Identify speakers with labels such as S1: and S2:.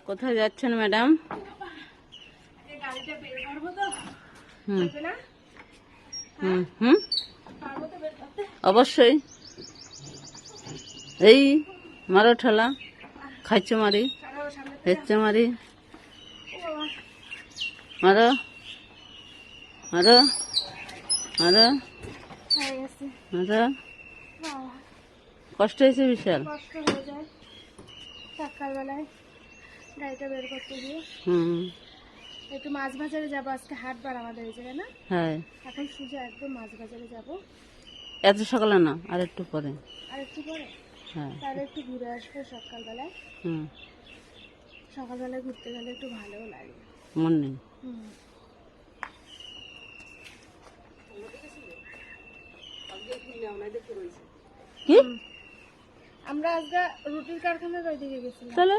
S1: কোথায় যাচ্ছেন ম্যাডাম? হুম হুম হুম অবশ্যই। এই মারো ঠেলা, খাইছে মারি, হেচ্ছে মারি, মারো মারো মারো মারো। কষ্ট হয়েছে বিশাল।
S2: কষ্ট হয়ে যায় সকালবেলায় গাড়িটা বের করতে গিয়ে। একটু মাছ বাজারে যাবো, আজকে হাটবার আমাদের এই জায়গায় না।
S1: হ্যাঁ,
S2: এখন সোজা একদম মাছ বাজারে যাবো।
S1: এত সকালে না, আর একটু পরে।
S2: আর একটু পরে?
S1: হ্যাঁ।
S2: তাহলে একটু ঘুরে আসবো সকালবেলায়। সকালবেলায় ঘুরতে গেলে একটু ভালোও লাগে।
S1: মন নেই। কি
S2: আমরা আজকে রুটির কারখানার ওইদিকে গেছিলাম।
S1: তাহলে